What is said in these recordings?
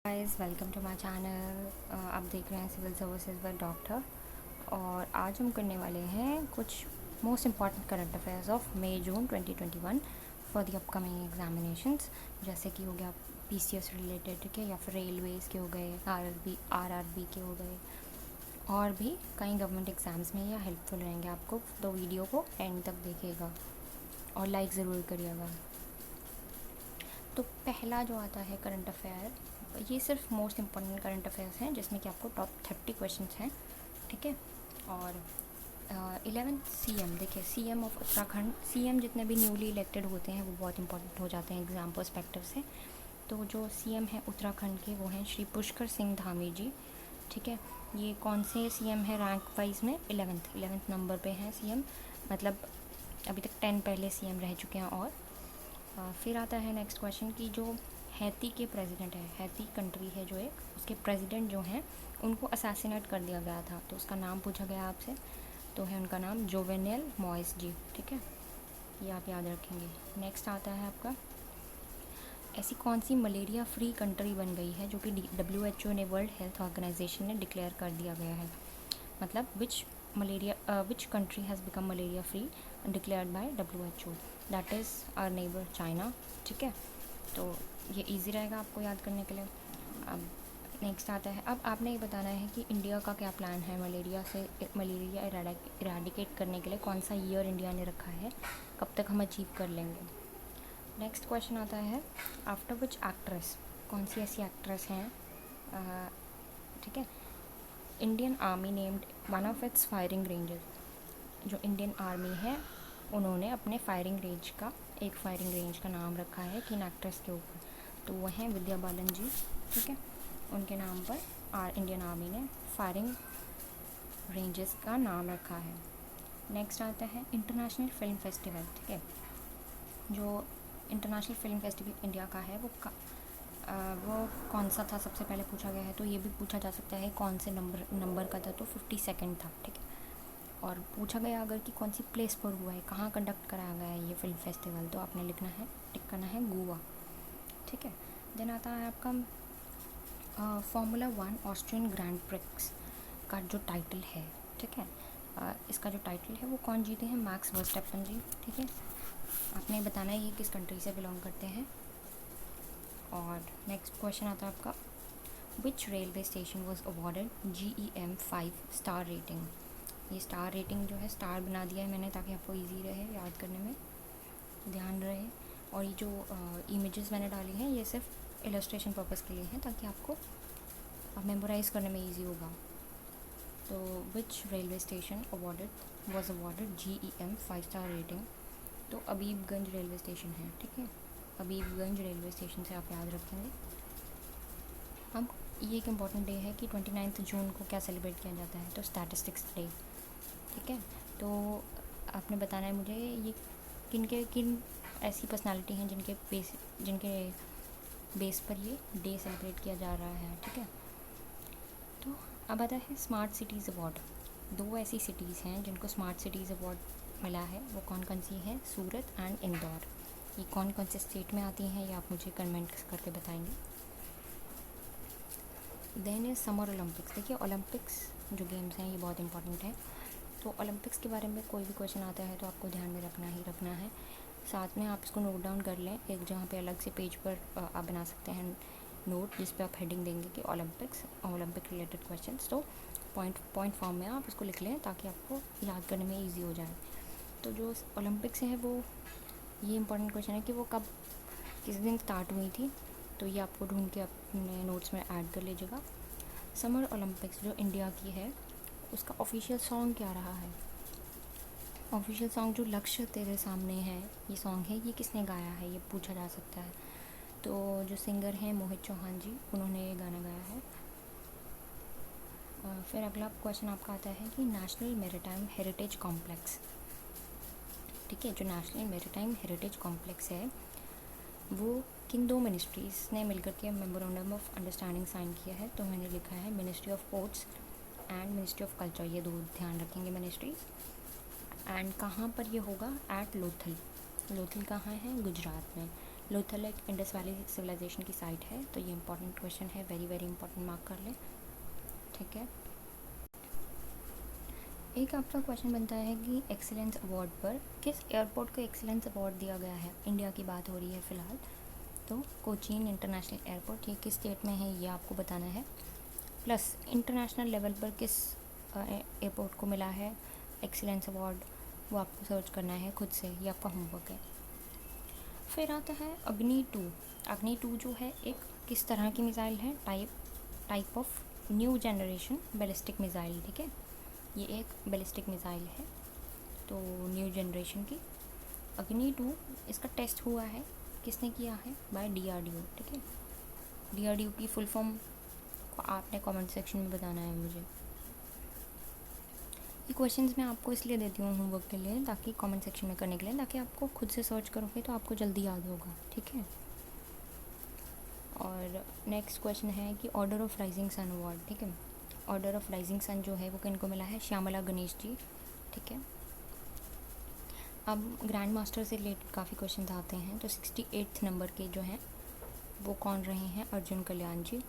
Guys welcome to my channel. आप देख रहे हैं सिविल सर्विसेज बाय डॉक्टर। और आज हम करने वाले हैं कुछ most important current affairs of May June 2021 for the upcoming examinations. जैसे कि हो गया पीसीएस रिलेटेड, ठीक है, या फिर रेलवेज़ के हो गए, आरआरबी के हो गए, और भी कई गवर्नमेंट एग्ज़ाम्स में ये हेल्पफुल रहेंगे आपको। तो वीडियो को एंड तक देखिएगा और लाइक ज़रूर करिएगा। तो पहला जो आता है करंट अफेयर, ये सिर्फ मोस्ट इम्पॉर्टेंट करंट अफेयर्स हैं जिसमें कि आपको टॉप 30 क्वेश्चंस हैं, ठीक है। और 11th सीएम, देखिए सीएम ऑफ उत्तराखंड, सीएम जितने भी न्यूली इलेक्टेड होते हैं वो बहुत इंपॉर्टेंट हो जाते हैं एग्ज़ाम पर्सपेक्टिव से। तो जो सीएम है उत्तराखंड के वो हैं श्री पुष्कर सिंह धामी जी, ठीक है। ये कौन से सीएम है रैंक वाइज में? 11th नंबर पे हैं सीएम, मतलब अभी तक 10 पहले सीएम रह चुके हैं। और फिर आता है नेक्स्ट क्वेश्चन कि जो हैती के प्रेसिडेंट है, हैती कंट्री है जो एक, उसके प्रेसिडेंट जो हैं उनको असैसिनेट कर दिया गया था, तो उसका नाम पूछा गया आपसे। तो है उनका नाम जोवेनेल मॉइस जी, ठीक है, ये आप याद रखेंगे। नेक्स्ट आता है आपका, ऐसी कौन सी मलेरिया फ्री कंट्री बन गई है जो कि WHO ने, वर्ल्ड हेल्थ ऑर्गेनाइजेशन ने डिक्लेयर कर दिया गया है। मतलब which country has become malaria free declared by WHO, that is our neighbour China, ठीक है। तो ये इजी रहेगा आपको याद करने के लिए। अब नेक्स्ट आता है, अब आपने ये बताना है कि इंडिया का क्या प्लान है मलेरिया इराडिकेट करने के लिए, कौन सा ईयर इंडिया ने रखा है, कब तक हम अचीव कर लेंगे। नेक्स्ट क्वेश्चन आता है, आफ्टर विच एक्ट्रेस, कौन सी ऐसी एक्ट्रेस हैं, ठीक है, Indian army named one of its firing ranges, जो इंडियन आर्मी है उन्होंने अपने एक फायरिंग रेंज का नाम रखा है किन एक्ट्रेस के ऊपर, तो वो हैं विद्या बालन जी, ठीक है। उनके नाम पर इंडियन आर्मी ने फायरिंग रेंजेस का नाम रखा है। नेक्स्ट आता है इंटरनेशनल फिल्म फेस्टिवल, ठीक है, जो इंटरनेशनल फिल्म फेस्टिवल इंडिया का है वो कौन सा था, सबसे पहले पूछा गया है। तो ये भी पूछा जा सकता है कौन से नंबर का था, तो 52nd था, ठीक है। और पूछा गया अगर कि कौन सी प्लेस पर हुआ है, कहाँ कंडक्ट कराया गया है ये फिल्म फेस्टिवल, तो आपने लिखना है, टिक करना है गोवा, ठीक है। देन आता है आपका फार्मूला 1 ऑस्ट्रियन ग्रैंड प्रिक्स का जो टाइटल है, ठीक है, इसका जो टाइटल है वो कौन जीते हैं? मैक्स वर्स्टेपन जी, ठीक है। आपने बताना है ये किस कंट्री से बिलोंग करते हैं। और नेक्स्ट क्वेश्चन आता है आपका, विच railway station was awarded GEM 5 star rating. ये स्टार रेटिंग जो है, स्टार बना दिया है मैंने ताकि आपको इजी रहे याद करने में, ध्यान रहे। और ये जो इमेजेस मैंने डाली हैं ये सिर्फ इलस्ट्रेशन पर्पज़ के लिए हैं ताकि आपको मेमोराइज़ करने में इजी होगा। तो विच railway station was awarded GEM 5 star rating, तो अबीबगंज रेलवे स्टेशन है, ठीक है, अबीबगंज रेलवे स्टेशन से आप याद रखेंगे। अब ये एक इम्पॉर्टेंट डे है कि 29 जून को क्या सेलिब्रेट किया जाता है, तो स्टैटिस्टिक्स डे, ठीक है। तो आपने बताना है मुझे ये किन ऐसी पर्सनालिटी हैं जिनके बेस पर ये डे सेलिब्रेट किया जा रहा है, ठीक है। तो अब आता है स्मार्ट सिटीज़ अवार्ड। दो ऐसी सिटीज़ हैं जिनको स्मार्ट सिटीज़ अवार्ड मिला है, वो कौन कौन सी हैं? सूरत एंड इंदौर। ये कौन कौन से स्टेट में आती हैं ये आप मुझे कमेंट करके बताएंगे। Then is summer Olympics. देखिए ओलंपिक्स जो गेम्स हैं ये बहुत इंपॉर्टेंट है, तो ओलंपिक्स के बारे में कोई भी क्वेश्चन आता है तो आपको ध्यान में रखना है। साथ में आप इसको नोट डाउन कर लें, एक जहाँ पे अलग से पेज पर आप बना सकते हैं नोट जिस पे आप हेडिंग देंगे कि ओलंपिक रिलेटेड क्वेश्चंस, तो पॉइंट फॉर्म में आप इसको लिख लें ताकि आपको याद करने में ईजी हो जाए। तो जो ओलंपिक्स है वो, ये इंपॉर्टेंट क्वेश्चन है कि वो कब, किस दिन स्टार्ट हुई थी, तो ये आपको ढूंढ के अपने नोट्स में ऐड कर लीजिएगा। समर ओलंपिक्स जो इंडिया की है उसका ऑफिशियल सॉन्ग क्या रहा है? ऑफिशियल सॉन्ग जो लक्ष्य तेरे सामने है ये सॉन्ग है, ये किसने गाया है, ये पूछा जा सकता है। तो जो सिंगर हैं मोहित चौहान जी, उन्होंने ये गाना गाया है। फिर अगला क्वेश्चन आपका आता है कि नेशनल मैरीटाइम हेरिटेज कॉम्प्लेक्स, ठीक है, जो नेशनल मैरीटाइम हेरिटेज कॉम्प्लेक्स है वो किन दो मिनिस्ट्रीज़ ने मिलकर के मेमोरेंडम ऑफ अंडरस्टैंडिंग साइन किया है, तो मैंने लिखा है ministry of ports and ministry of culture, ये दो ध्यान रखेंगे मिनिस्ट्रीज़। एंड कहाँ पर ये होगा? एट लोथल। लोथल कहाँ है? गुजरात में। Lothal lake Indus valley civilization की साइट है। तो ये इंपॉर्टेंट क्वेश्चन है, वेरी वेरी इंपॉर्टेंट, मार्क कर लें, ठीक है। एक आपका क्वेश्चन बनता है कि एक्सीलेंस अवार्ड पर किस एयरपोर्ट को एक्सीलेंस अवार्ड दिया गया है। इंडिया की बात हो रही है फ़िलहाल, तो कोचीन इंटरनेशनल एयरपोर्ट, ये किस स्टेट में है ये आपको बताना है। प्लस इंटरनेशनल लेवल पर किस एयरपोर्ट को मिला है एक्सीलेंस अवार्ड, वो आपको सर्च करना है खुद से, ये आपका होमवर्क है। फिर आता है अग्नि 2। अग्नि 2 जो है एक किस तरह की मिसाइल है, type of new generation ballistic missile, ठीक है। ये एक बैलिस्टिक मिसाइल है, तो न्यू जनरेशन की अग्नि 2, इसका टेस्ट हुआ है, किसने किया है, बाय DRDO, ठीक है। DRDO की फुल फॉर्म आपने कमेंट सेक्शन में बताना है मुझे। ये क्वेश्चंस मैं आपको इसलिए देती हूँ होमवर्क के लिए, ताकि कमेंट सेक्शन में करने के लिए, ताकि आपको खुद से सर्च करोगे तो आपको जल्दी याद होगा, ठीक है। और नेक्स्ट क्वेश्चन है कि order of rising sun award, ठीक है। ऑर्डर ऑफ राइजिंग सन जो है वो किनको मिला है, श्यामला गणेश जी, ठीक है। अब ग्रैंड मास्टर से रिलेटेड काफ़ी क्वेश्चन आते हैं, तो 68 नंबर के जो हैं वो कौन रहे हैं, अर्जुन कल्याण जी।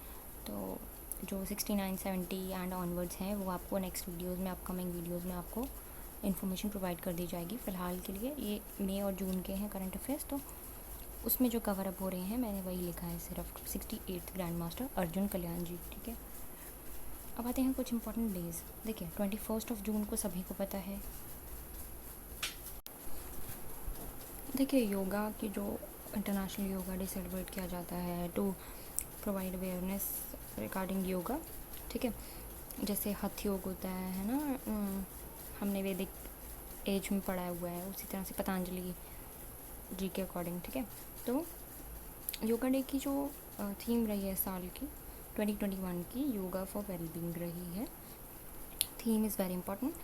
तो जो 69, 70 एंड ऑनवर्ड्स हैं वो आपको नेक्स्ट वीडियोस में, अपकमिंग वीडियोस में आपको इन्फॉर्मेशन प्रोवाइड कर दी जाएगी। फ़िलहाल के लिए ये मई और जून के हैं करंट अफेयर्स, तो उसमें जो कवर अप हो रहे हैं मैंने वही लिखा है सिर्फ। 68 ग्रैंड मास्टर अर्जुन कल्याण जी, ठीक है। अब आते हैं कुछ इंपॉर्टेंट डेज़। देखिए 21 जून को सभी को पता है। देखिए योगा की जो इंटरनेशनल योगा डे सेलिब्रेट किया जाता है to provide awareness regarding yoga, ठीक है। जैसे हथ योग होता है ना, हमने वैदिक एज में पढ़ा हुआ है, उसी तरह से पतंजलि जी के अकॉर्डिंग, ठीक है। तो योगा डे की जो थीम रही है साल की 2021 की, योगा फॉर वेलबींग रही है। Theme is very important.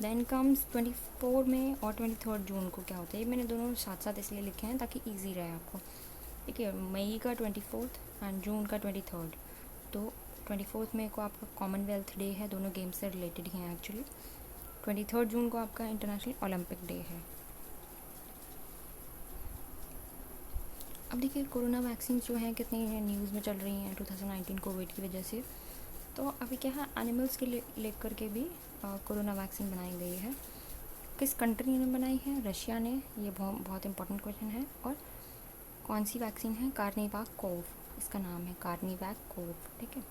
Then comes 24 में और 23 जून को क्या होता है, ये मैंने दोनों साथ साथ इसलिए लिखे हैं ताकि इजी रहे आपको, ठीक है। मई का 24 एंड जून का 23। तो 24 मई को आपका कॉमनवेल्थ डे है, दोनों गेम्स से रिलेटेड ही हैं एक्चुअली। 23 जून को आपका इंटरनेशनल ओलंपिक डे है। अब देखिए कोरोना वैक्सीन जो हैं कितनी न्यूज़ में चल रही हैं 2019 कोविड की वजह से। तो अभी क्या है, एनिमल्स के लेकर के भी कोरोना वैक्सीन बनाई गई है। किस कंट्री ने बनाई है, रशिया ने, ये बहुत इंपॉर्टेंट क्वेश्चन है। और कौन सी वैक्सीन है, कार्निवैक कोव, इसका नाम है कार्निवैक कोव, ठीक है।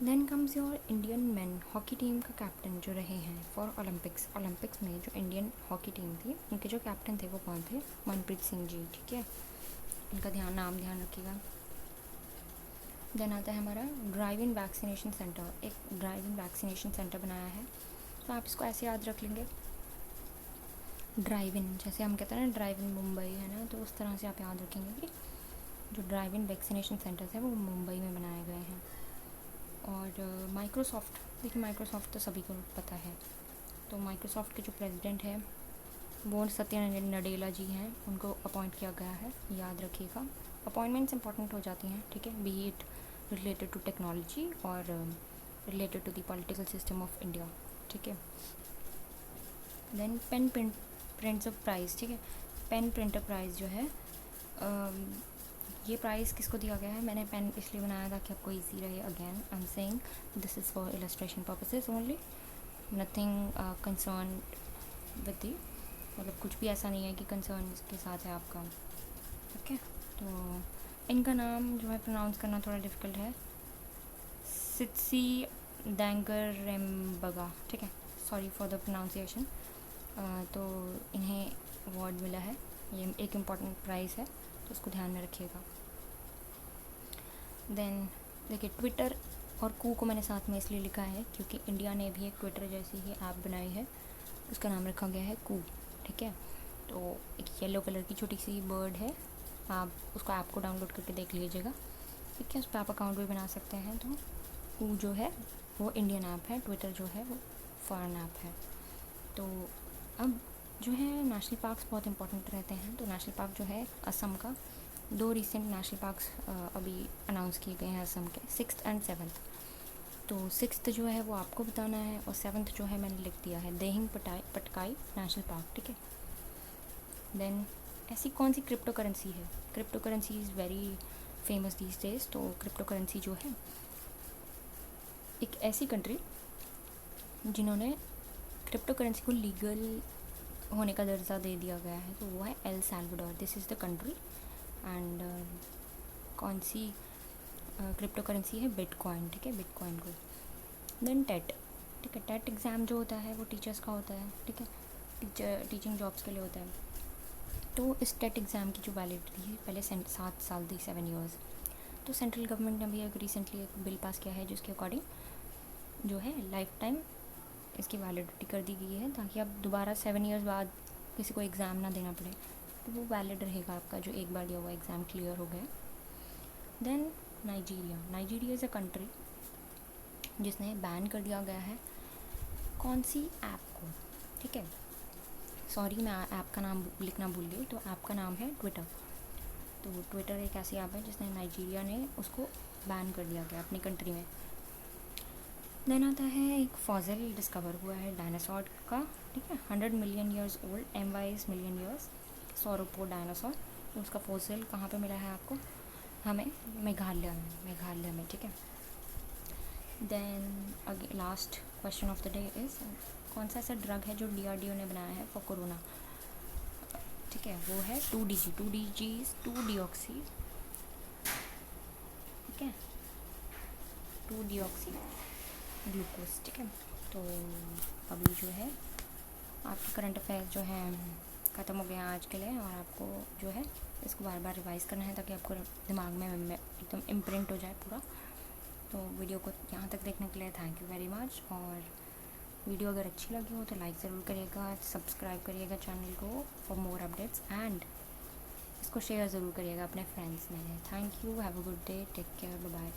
Then comes your Indian men hockey team का कैप्टन जो रहे हैं फॉर ओलंपिक्स में जो इंडियन हॉकी टीम थी, उनके जो कैप्टन थे वो कौन थे, मनप्रीत सिंह जी, ठीक है। इनका नाम ध्यान रखिएगा। देन आता है हमारा ड्राइव इन वैक्सीनेशन सेंटर, एक ड्राइव इन वैक्सीनेशन सेंटर बनाया है, तो आप इसको ऐसे याद रख लेंगे, ड्राइव इन, जैसे हम कहते हैं ना ड्राइव इन मुंबई है ना, तो उस तरह से आप याद रखेंगे कि जो ड्राइव इन वैक्सीनेशन सेंटर्स हैं वो मुंबई में बनाए गए हैं। और माइक्रोसॉफ्ट, देखिए माइक्रोसॉफ्ट तो सभी को पता है, तो माइक्रोसॉफ्ट के जो प्रेसिडेंट है वो सत्या नडेला जी हैं, उनको अपॉइंट किया गया है, याद रखिएगा। अपॉइंटमेंट्स इंपॉर्टेंट हो जाती हैं, ठीक है, be it related to technology और related to the political system of India, ठीक है। Then pen prints of prize, ठीक है। पेन प्रिंटर प्राइज़ जो है, ये प्राइज़ किसको दिया गया है, मैंने पेन इसलिए बनाया था कि आपको इजी रहे। Again I am saying this is for illustration purposes only, nothing concern with the, मतलब कुछ भी ऐसा नहीं है कि कंसर्न के साथ है आपका, ठीक है। तो इनका नाम जो है प्रोनाउंस करना थोड़ा डिफ़िकल्ट है, सित्सी दैंगरेम्बगा, ठीक है, सॉरी फॉर द प्रोनाउंसिएशन। तो इन्हें अवार्ड मिला है, ये एक इम्पॉर्टेंट प्राइज़ है, तो उसको ध्यान में रखिएगा। देन देखिए ट्विटर और कू को मैंने साथ में इसलिए लिखा है क्योंकि इंडिया ने भी एक ट्विटर जैसी ही ऐप बनाई है, उसका नाम रखा गया है कू, ठीक है। तो एक येलो कलर की छोटी सी बर्ड है, आप उसको ऐप को डाउनलोड करके देख लीजिएगा, ठीक है। उस पर आप अकाउंट भी बना सकते हैं। तो कू जो है वो इंडियन ऐप है, ट्विटर जो है वो फॉरेन ऐप है। तो अब जो है नेशनल पार्क्स बहुत इंपॉर्टेंट रहते हैं, तो नेशनल पार्क जो है असम का, 2 रिसेंट नेशनल पार्क्स अभी अनाउंस किए गए हैं असम के, 6th एंड 7th। तो 6th जो है वो आपको बताना है और 7th जो है मैंने लिख दिया है, देहिंग पटकाई नेशनल पार्क, ठीक है। देन ऐसी कौन सी क्रिप्टो करेंसी है? Crypto currency is very famous these days. तो क्रिप्टो करेंसी जो है, एक ऐसी कंट्री जिन्होंने क्रिप्टो करेंसी को लीगल होने का दर्जा दे दिया गया है, तो वो है El Salvador. This is the country. And कौन सी क्रिप्टो करेंसी है? बिटकॉइन। ठीक है, बिटकॉइन को। देन टेट। ठीक है, टेट एग्ज़ाम जो होता है वो टीचर्स का होता है। ठीक है, टीचिंग जॉब्स के लिए होता है। तो इस टेट एग्ज़ाम की जो वैलिडिटी है पहले 7 साल थी, 7 ईयर्स। तो सेंट्रल गवर्नमेंट ने अभी एक रिसेंटली एक बिल पास किया है जिसके अकॉर्डिंग जो है लाइफ टाइम इसकी वैलिडिटी कर दी गई है, ताकि अब दोबारा 7 ईयर्स बाद किसी को एग्ज़ाम ना देना पड़े, तो वो वैलिड रहेगा आपका जो एक बार दिया हुआ एग्ज़ाम क्लियर हो गया। Then Nigeria. Nigeria is a country जिसने बैन कर दिया गया है कौन सी ऐप को? ठीक है, सॉरी मैं ऐप का नाम लिखना भूल गई। तो ऐप का नाम है ट्विटर। तो ट्विटर एक ऐसी ऐप है जिसने नाइजीरिया ने उसको बैन कर दिया गया अपनी कंट्री में। देन आता है एक फॉसिल डिस्कवर हुआ है डायनासोर का। ठीक है, 100 million years old, MY million years, sauropod dinosaur. तो उसका फॉसिल कहाँ पे मिला है आपको? हमें मेघालय में। ठीक है, देन अगे last question of the day is कौन सा ऐसा ड्रग है जो DRDO ने बनाया है फॉर कोरोना? ठीक है, वो है 2DG। 2DG 2-डिऑक्सी। ठीक है, 2-डिऑक्सी ग्लूकोज। ठीक है, तो अभी जो है आपके करंट अफेयर्स जो हैं ख़त्म हो गए हैं आज के लिए, और आपको जो है इसको बार बार रिवाइज़ करना है ताकि आपको दिमाग में एकदम इम्प्रिंट हो जाए पूरा। तो वीडियो को यहाँ तक देखने के लिए थैंक यू वेरी मच। और वीडियो अगर अच्छी लगी हो तो लाइक ज़रूर करिएगा, सब्सक्राइब करिएगा चैनल को फॉर मोर अपडेट्स, एंड इसको शेयर ज़रूर करिएगा अपने फ्रेंड्स में। Thank you, have a good day, take care, bye bye.